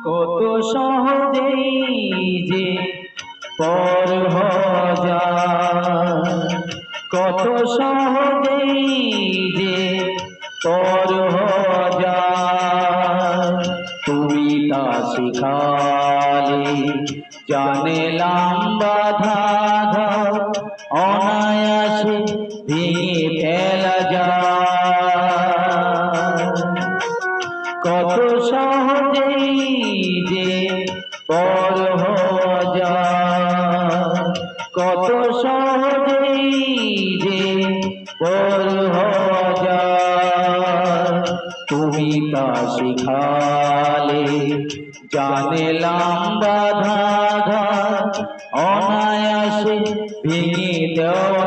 কত সহজেই যে পর যায়, কত সহজেই যে পর যায়। তুমি তা শিখালে জানলাম বাধা ঘর অনায়াসে ভেঙে ফেলা যায়। কত সহজেই যে পর যায়, কত সহজেই যে পর যায়। তুমি তা শিখালে জানলাম বাধা ঘর অনায়াসে ভেঙে দেওয়া